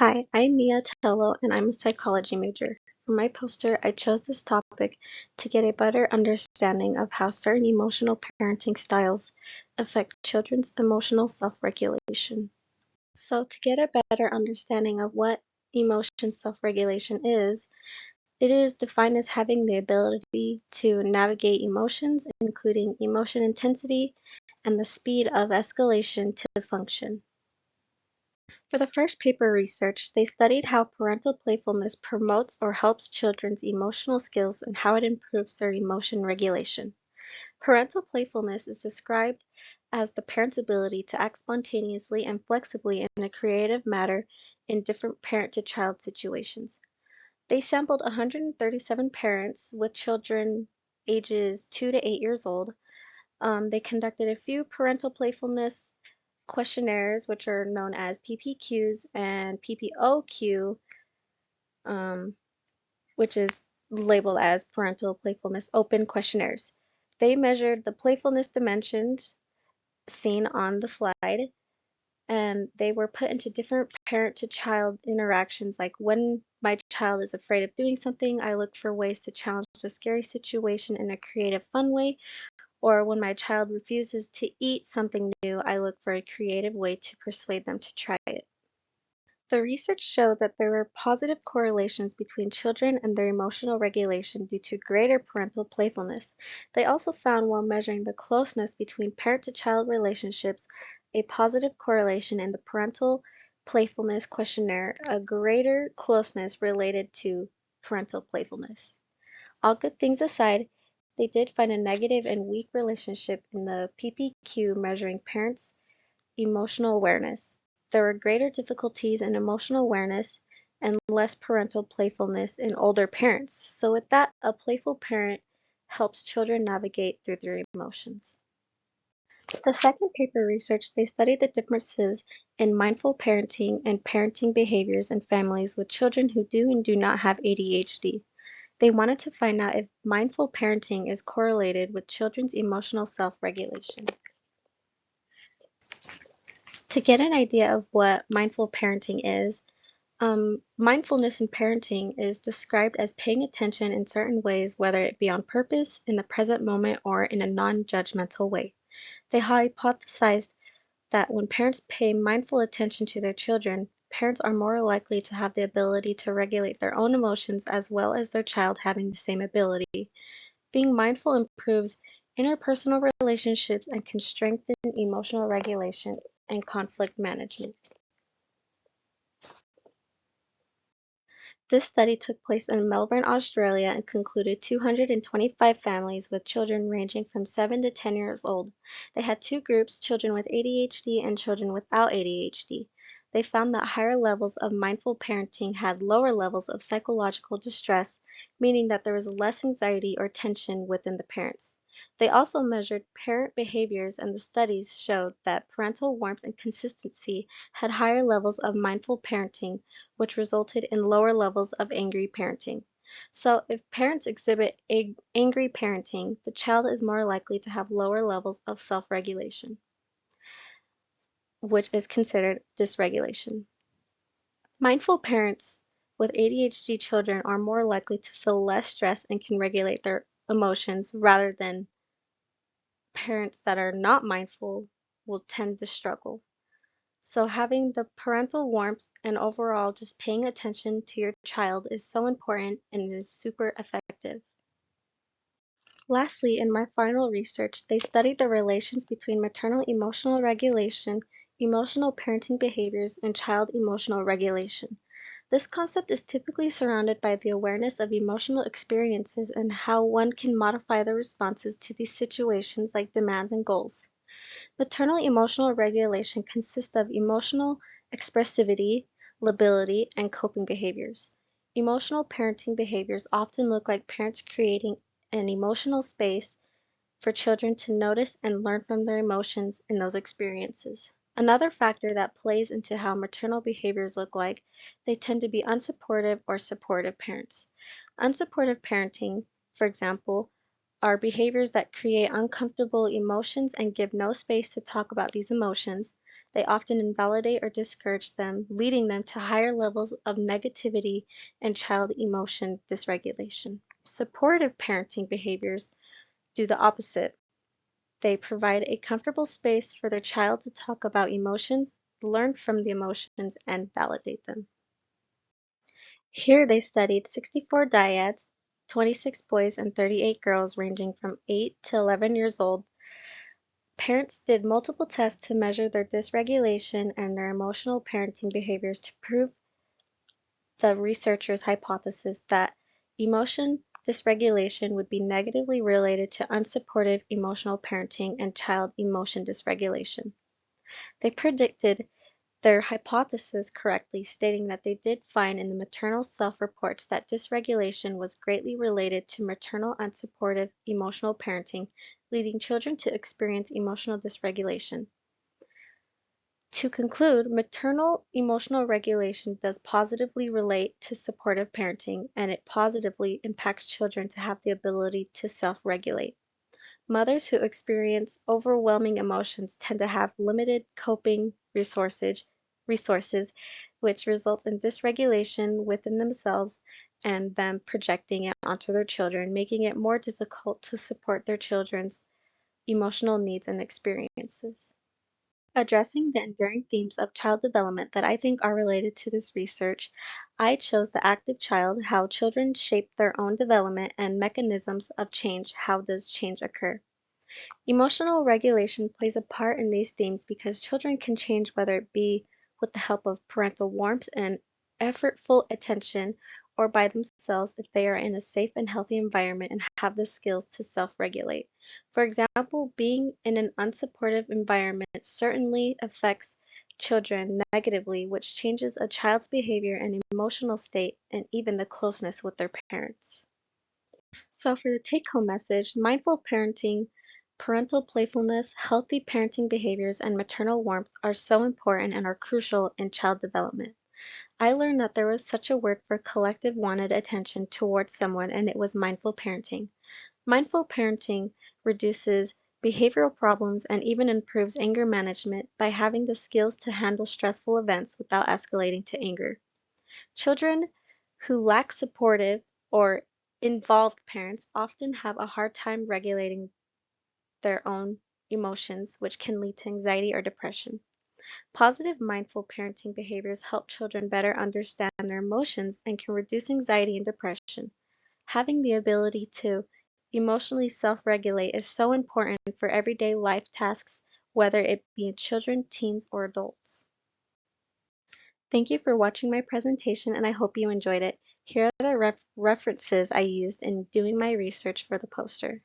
Hi, I'm Mia Tello and I'm a psychology major. For my poster, I chose this topic to get a better understanding of how certain emotional parenting styles affect children's emotional self-regulation. So, to get a better understanding of what emotion self-regulation is, it is defined as having the ability to navigate emotions, including emotion intensity and the speed of escalation to function. For the first paper research, they studied how parental playfulness promotes or helps children's emotional skills and how it improves their emotion regulation. Parental playfulness is described as the parent's ability to act spontaneously and flexibly in a creative manner in different parent-to-child situations. They sampled 137 parents with children ages 2 to 8 years old. They conducted a few parental playfulness questionnaires, which are known as PPQs and PPOQ, um, which is labeled as parental playfulness open questionnaires. They measured the playfulness dimensions seen on the slide, and they were put into different parent to child interactions. Like when my child is afraid of doing something, I look for ways to challenge the scary situation in a creative, fun way. Or when my child refuses to eat something new, I look for a creative way to persuade them to try it. The research showed that there were positive correlations between children and their emotional regulation due to greater parental playfulness. They also found, while measuring the closeness between parent-to-child relationships, a positive correlation in the parental playfulness questionnaire, a greater closeness related to parental playfulness. All good things aside, they did find a negative and weak relationship in the PPQ measuring parents' emotional awareness. There were greater difficulties in emotional awareness and less parental playfulness in older parents. So with that, a playful parent helps children navigate through their emotions. The second paper research, they studied the differences in mindful parenting and parenting behaviors in families with children who do and do not have ADHD. They wanted to find out if mindful parenting is correlated with children's emotional self-regulation. To get an idea of what mindful parenting is, mindfulness in parenting is described as paying attention in certain ways, whether it be on purpose, in the present moment, or in a non-judgmental way. They hypothesized that when parents pay mindful attention to their children, parents are more likely to have the ability to regulate their own emotions as well as their child having the same ability. Being mindful improves interpersonal relationships and can strengthen emotional regulation and conflict management. This study took place in Melbourne, Australia, and concluded 225 families with children ranging from 7 to 10 years old. They had two groups, children with ADHD and children without ADHD. They found that higher levels of mindful parenting had lower levels of psychological distress, meaning that there was less anxiety or tension within the parents. They also measured parent behaviors, and the studies showed that parental warmth and consistency had higher levels of mindful parenting, which resulted in lower levels of angry parenting. So if parents exhibit angry parenting, the child is more likely to have lower levels of self-regulation, which is considered dysregulation. Mindful parents with ADHD children are more likely to feel less stress and can regulate their emotions, rather than parents that are not mindful will tend to struggle. So having the parental warmth and overall just paying attention to your child is so important and is super effective. Lastly, in my final research, they studied the relations between maternal emotional regulation, emotional parenting behaviors, and child emotional regulation. This concept is typically surrounded by the awareness of emotional experiences and how one can modify the responses to these situations like demands and goals. Maternal emotional regulation consists of emotional expressivity, lability, and coping behaviors. Emotional parenting behaviors often look like parents creating an emotional space for children to notice and learn from their emotions in those experiences. Another factor that plays into how maternal behaviors look like, they tend to be unsupportive or supportive parents. Unsupportive parenting, for example, are behaviors that create uncomfortable emotions and give no space to talk about these emotions. They often invalidate or discourage them, leading them to higher levels of negativity and child emotion dysregulation. Supportive parenting behaviors do the opposite. They provide a comfortable space for their child to talk about emotions, learn from the emotions, and validate them. Here they studied 64 dyads, 26 boys and 38 girls ranging from 8 to 11 years old. Parents did multiple tests to measure their dysregulation and their emotional parenting behaviors to prove the researchers' hypothesis that emotion dysregulation would be negatively related to unsupportive emotional parenting and child emotion dysregulation. They predicted their hypothesis correctly, stating that they did find in the maternal self-reports that dysregulation was greatly related to maternal unsupportive emotional parenting, leading children to experience emotional dysregulation. To conclude, maternal emotional regulation does positively relate to supportive parenting, and it positively impacts children to have the ability to self-regulate. Mothers who experience overwhelming emotions tend to have limited coping resources, which results in dysregulation within themselves and them projecting it onto their children, making it more difficult to support their children's emotional needs and experiences. Addressing the enduring themes of child development that I think are related to this research, I chose the active child, how children shape their own development, and mechanisms of change, how does change occur. Emotional regulation plays a part in these themes because children can change, whether it be with the help of parental warmth and effortful attention, or by themselves if they are in a safe and healthy environment and have the skills to self-regulate. For example, being in an unsupportive environment certainly affects children negatively, which changes a child's behavior and emotional state and even the closeness with their parents. So for the take-home message, mindful parenting, parental playfulness, healthy parenting behaviors, and maternal warmth are so important and are crucial in child development. I learned that there was such a word for collective wanted attention towards someone, and it was mindful parenting. Mindful parenting reduces behavioral problems and even improves anger management by having the skills to handle stressful events without escalating to anger. Children who lack supportive or involved parents often have a hard time regulating their own emotions, which can lead to anxiety or depression. Positive mindful parenting behaviors help children better understand their emotions and can reduce anxiety and depression. Having the ability to emotionally self-regulate is so important for everyday life tasks, whether it be in children, teens, or adults. Thank you for watching my presentation, and I hope you enjoyed it. Here are the references I used in doing my research for the poster.